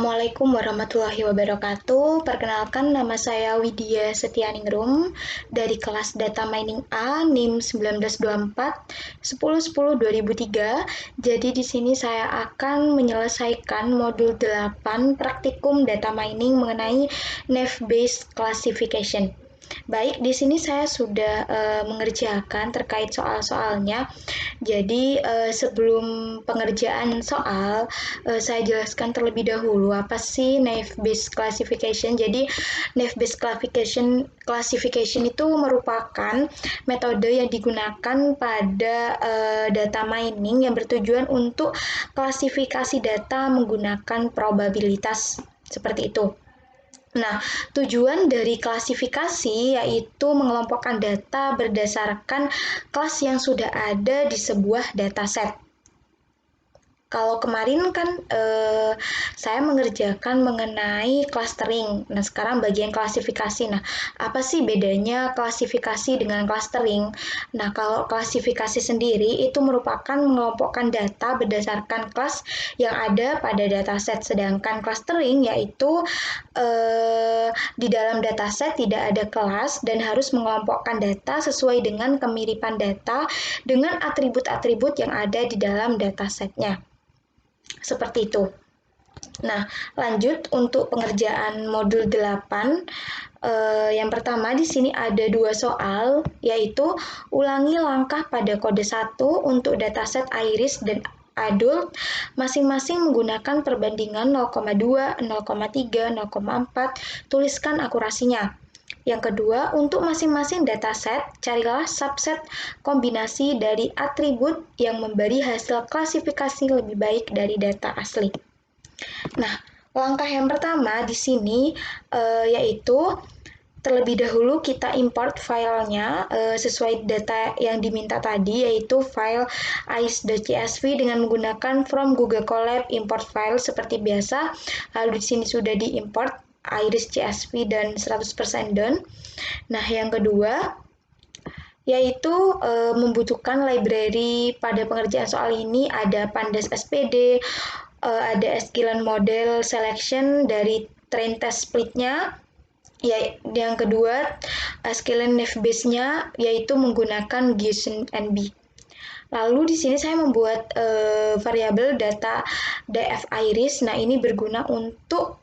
Assalamualaikum warahmatullahi wabarakatuh. Perkenalkan, nama saya Widya Setianingrum dari kelas Data Mining A NIM 1924 1010 2003. Jadi di sini saya akan menyelesaikan modul 8 praktikum data mining mengenai Naive-Bayes Classification. Baik, di sini saya sudah mengerjakan terkait soal-soalnya. Jadi sebelum pengerjaan soal, saya jelaskan terlebih dahulu apa sih Naive-Bayes Classification. Jadi Naive-Bayes Classification itu merupakan metode yang digunakan pada data mining yang bertujuan untuk klasifikasi data menggunakan probabilitas seperti itu. Nah, tujuan dari klasifikasi yaitu mengelompokkan data berdasarkan kelas yang sudah ada di sebuah dataset. Kalau kemarin kan saya mengerjakan mengenai clustering. Nah, sekarang bagian klasifikasi. Nah, apa sih bedanya klasifikasi dengan clustering? Nah, kalau klasifikasi sendiri itu merupakan mengelompokkan data berdasarkan kelas yang ada pada dataset. Sedangkan clustering yaitu di dalam dataset tidak ada kelas dan harus mengelompokkan data sesuai dengan kemiripan data dengan atribut-atribut yang ada di dalam datasetnya. Seperti itu. Nah, lanjut untuk pengerjaan modul 8. Yang pertama di sini ada 2 soal, yaitu ulangi langkah pada kode 1 untuk dataset iris dan adult, masing-masing menggunakan perbandingan 0,2, 0,3, 0,4, tuliskan akurasinya. Yang kedua, untuk masing-masing dataset, carilah subset kombinasi dari atribut yang memberi hasil klasifikasi lebih baik dari data asli. Nah, langkah yang pertama di sini yaitu terlebih dahulu kita import filenya sesuai data yang diminta tadi, yaitu file iris.csv dengan menggunakan from Google Colab import file seperti biasa. Lalu di sini sudah diimport iris.csv dan 100% done. Nah, yang kedua yaitu membutuhkan library. Pada pengerjaan soal ini ada pandas SPD, ada sklearn model selection dari train test splitnya. Ya, yang kedua sklearn Naive-Bayes-nya yaitu menggunakan Gaussian NB. Lalu di sini saya membuat variabel data df iris. Nah, ini berguna untuk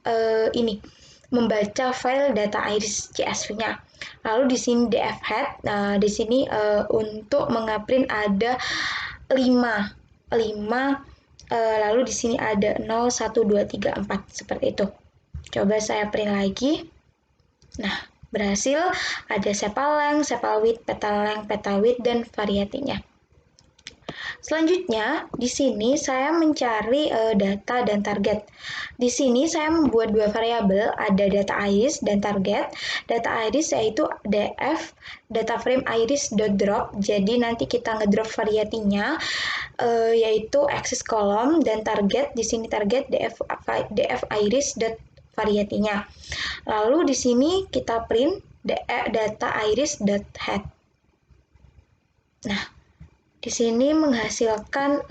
membaca file data iris CSV-nya. Lalu di sini df head. Nah, di sini untuk mengeprint ada 5. Lalu di sini ada 0, 1, 2, 3, 4 seperti itu. Coba saya print lagi. Nah, berhasil ada sepal length, sepal width, petal length, petal width, dan variatinya. Selanjutnya, di sini saya mencari data dan target. Di sini saya membuat 2 variabel, ada data iris dan target. Data iris yaitu df data frame iris.drop. Jadi nanti kita ngedrop variatinya yaitu axis column, dan target di sini target df iris.variatinya. Lalu di sini kita print data iris.head. Nah, di sini menghasilkan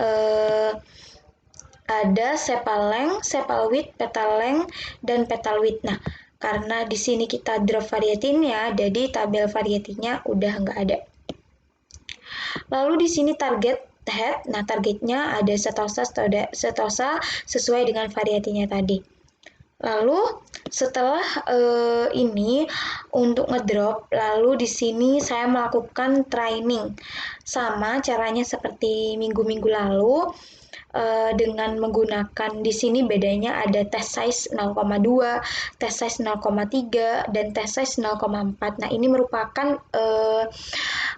ada sepal length, sepal width, petal length, dan petal width. Nah, karena di sini kita drop variatinya, jadi tabel variatinya udah nggak ada. Lalu di sini target head. Nah, targetnya ada setosa sesuai dengan variatinya tadi. Lalu setelah ini untuk ngedrop, lalu di sini saya melakukan training. Sama caranya seperti minggu-minggu lalu dengan menggunakan di sini bedanya ada test size 0,2, test size 0,3 dan test size 0,4. Nah, ini merupakan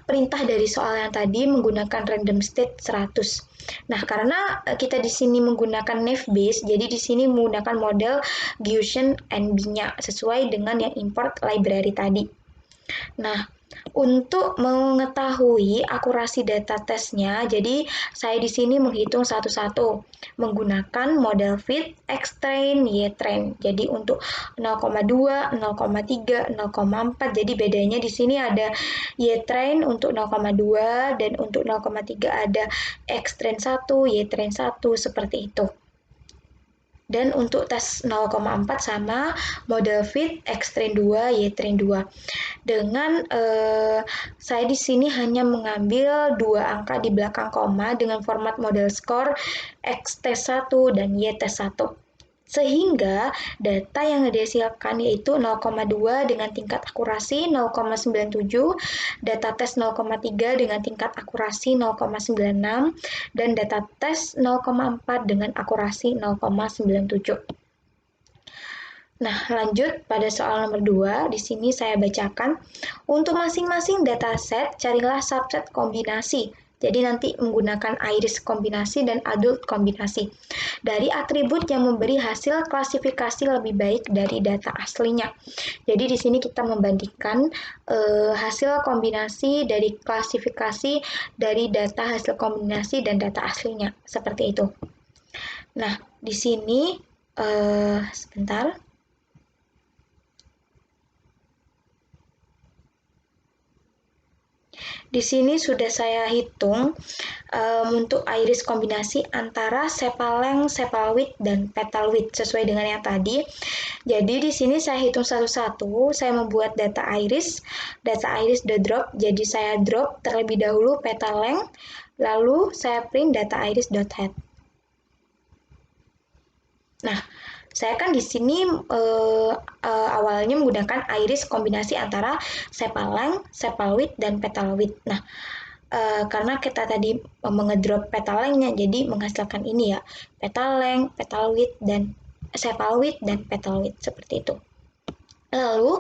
perintah dari soal yang tadi menggunakan random state 100. Nah, karena kita di sini menggunakan Naive-Bayes, jadi di sini menggunakan model Gaussian NB-nya sesuai dengan yang import library tadi. Nah, untuk mengetahui akurasi data tesnya, jadi saya di sini menghitung satu-satu menggunakan model fit, X-train, Y-train. Jadi untuk 0,2, 0,3, 0,4, jadi bedanya di sini ada Y-train untuk 0,2 dan untuk 0,3 ada X-train 1, Y-train 1, seperti itu. Dan untuk tes 0,4 sama model fit X train 2, Y train 2. Dengan saya di sini hanya mengambil 2 angka di belakang koma dengan format model score X tes 1 dan Y tes 1. Sehingga data yang dihasilkan yaitu 0,2 dengan tingkat akurasi 0,97, data tes 0,3 dengan tingkat akurasi 0,96, dan data tes 0,4 dengan akurasi 0,97. Nah, lanjut pada soal nomor 2. Di sini saya bacakan. Untuk masing-masing dataset, carilah subset kombinasi. Jadi nanti menggunakan iris kombinasi dan adult kombinasi dari atribut yang memberi hasil klasifikasi lebih baik dari data aslinya. Jadi di sini kita membandingkan hasil kombinasi dari klasifikasi dari data hasil kombinasi dan data aslinya, seperti itu. Nah, di sini sebentar. Di sini sudah saya hitung untuk iris kombinasi antara sepaleng, sepalwidth, dan petalwidth sesuai dengan yang tadi. Jadi di sini saya hitung satu-satu, saya membuat data iris udah drop, jadi saya drop terlebih dahulu petaleng, lalu saya print data iris.head. Nah, saya kan di sini awalnya menggunakan iris kombinasi antara sepaleng, sepalwidth, dan petalwidth. Nah, karena kita tadi mengedrop petalengnya, jadi menghasilkan ini ya, petaleng, petalwidth, dan sepalwidth, dan petalwidth, seperti itu. Lalu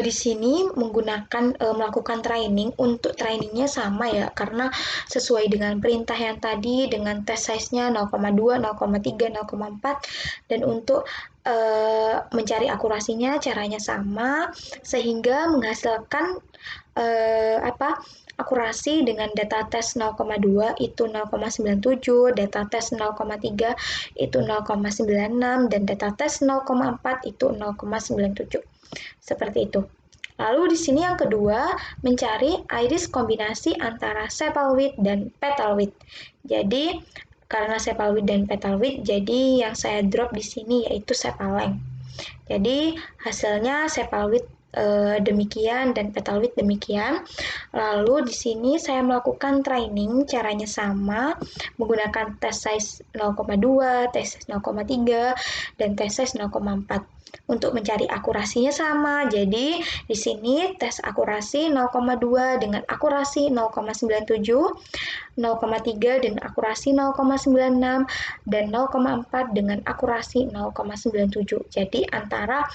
di sini melakukan training. Untuk trainingnya sama ya, karena sesuai dengan perintah yang tadi dengan test size-nya 0,2, 0,3, 0,4, dan untuk mencari akurasinya caranya sama sehingga menghasilkan akurasi dengan data tes 0,2 itu 0,97, data tes 0,3 itu 0,96, dan data tes 0,4 itu 0,97. Seperti itu. Lalu di sini yang kedua, mencari iris kombinasi antara sepalwidth dan petalwidth. Jadi, karena sepalwidth dan petalwidth, jadi yang saya drop di sini yaitu sepaleng. Jadi, hasilnya sepalwidth demikian dan petalwidth demikian. Lalu di sini saya melakukan training, caranya sama, menggunakan test size 0,2, test size 0,3, dan test size 0,4. Untuk mencari akurasinya sama, jadi di sini tes akurasi 0,2 dengan akurasi 0,97, 0,3 dengan akurasi 0,96, dan 0,4 dengan akurasi 0,97. Jadi antara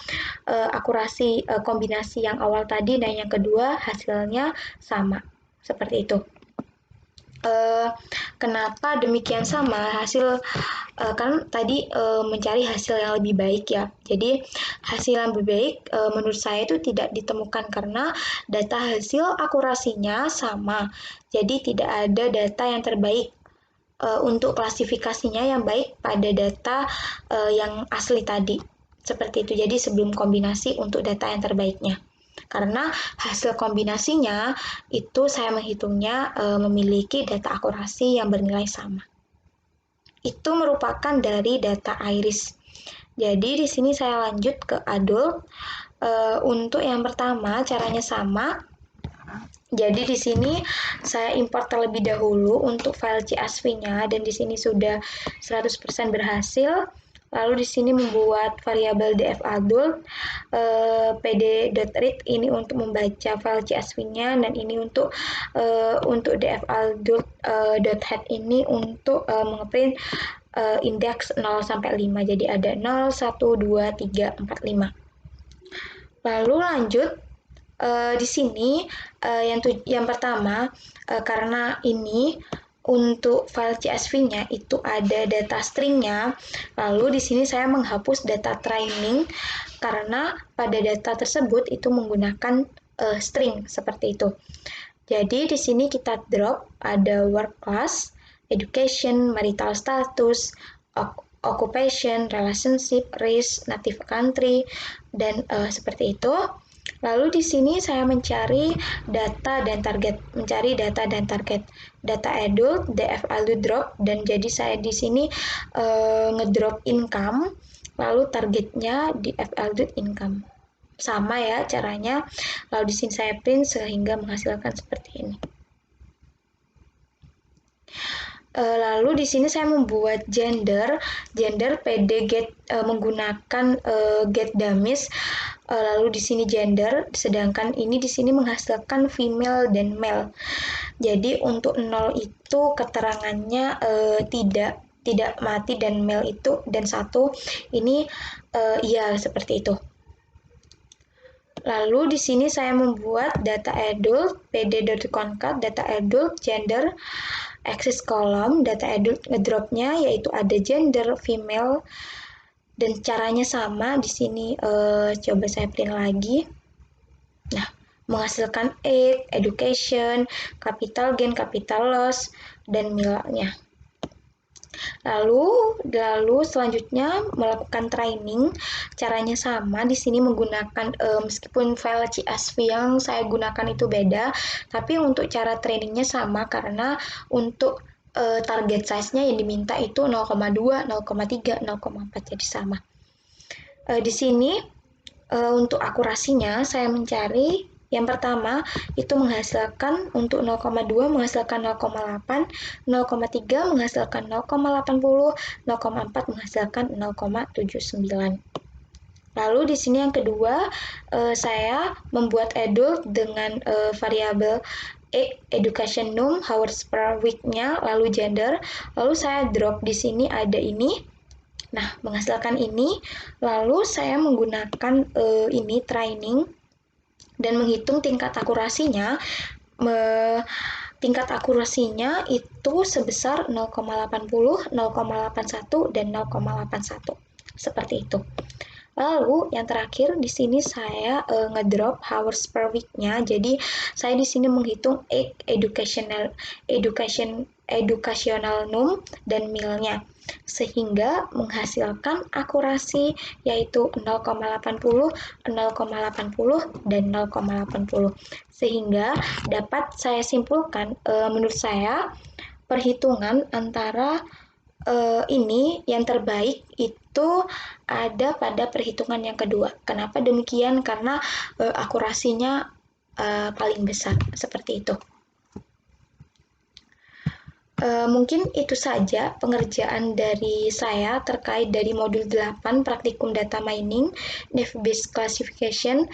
akurasi kombinasi yang awal tadi dan yang kedua hasilnya sama, seperti itu. Kenapa demikian sama hasil kan tadi mencari hasil yang lebih baik ya. Jadi hasil yang lebih baik menurut saya itu tidak ditemukan karena data hasil akurasinya sama. Jadi tidak ada data yang terbaik untuk klasifikasinya yang baik pada data yang asli tadi. Seperti itu. Jadi sebelum kombinasi untuk data yang terbaiknya. Karena hasil kombinasinya itu saya menghitungnya memiliki data akurasi yang bernilai sama. Itu merupakan dari data iris. Jadi di sini saya lanjut ke adult. Untuk yang pertama caranya sama. Jadi di sini saya import terlebih dahulu untuk file CSV-nya dan di sini sudah 100% berhasil. Lalu di sini membuat variabel df adult pd.read ini untuk membaca file CSV-nya dan ini untuk df adult .head ini untuk mengeprint indeks 0 sampai 5. Jadi ada 0, 1, 2, 3, 4, 5. Lalu lanjut di sini yang pertama karena ini untuk file CSV-nya itu ada data string-nya. Lalu di sini saya menghapus data training karena pada data tersebut itu menggunakan string seperti itu. Jadi di sini kita drop ada work class, education, marital status, occupation, relationship, race, native country, dan seperti itu. Lalu di sini saya mencari data dan target, data adult, DFLU drop, dan jadi saya di sini ngedrop income, lalu targetnya di FLU income. Sama ya caranya. Lalu di sini saya print sehingga menghasilkan seperti ini. Lalu di sini saya membuat gender PD get menggunakan get dummies. Lalu di sini gender, sedangkan ini di sini menghasilkan female dan male. Jadi untuk 0 itu keterangannya tidak mati, dan male itu, dan 1 ini iya, seperti itu. Lalu di sini saya membuat data adult, pd.concat, data adult, gender, axis column, data adult ngedropnya yaitu ada gender, female, dan caranya sama. Di sini coba saya print lagi. Nah, menghasilkan age, education, capital gain, capital loss, dan nilainya. Lalu selanjutnya melakukan training, caranya sama. Di sini menggunakan meskipun file CSV yang saya gunakan itu beda, tapi untuk cara trainingnya sama karena untuk target size-nya yang diminta itu 0,2, 0,3, 0,4, jadi sama. Di sini untuk akurasinya saya mencari yang pertama itu menghasilkan untuk 0,2 menghasilkan 0,8, 0,3 menghasilkan 0,80, 0,4 menghasilkan 0,79. Lalu di sini yang kedua saya membuat adult dengan variabel education num, hours per week-nya, lalu gender, lalu saya drop di sini ada ini. Nah, menghasilkan ini, lalu saya menggunakan ini training dan menghitung tingkat akurasinya. Tingkat akurasinya itu sebesar 0,80, 0,81, dan 0,81. Seperti itu. Lalu yang terakhir di sini saya ngedrop hours per week-nya. Jadi saya di sini menghitung educational num dan mil-nya sehingga menghasilkan akurasi yaitu 0,80, 0,80, dan 0,80. Sehingga dapat saya simpulkan menurut saya perhitungan antara ini yang terbaik itu ada pada perhitungan yang kedua. Kenapa demikian? Karena akurasinya paling besar, seperti itu. Mungkin itu saja pengerjaan dari saya terkait dari modul 8 praktikum data mining, Naive-Bayes classification.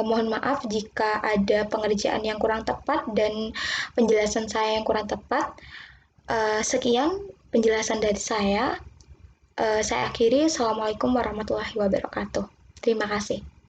Mohon maaf jika ada pengerjaan yang kurang tepat dan penjelasan saya yang kurang tepat. Sekian penjelasan dari saya. Saya akhiri. Assalamualaikum warahmatullahi wabarakatuh. Terima kasih.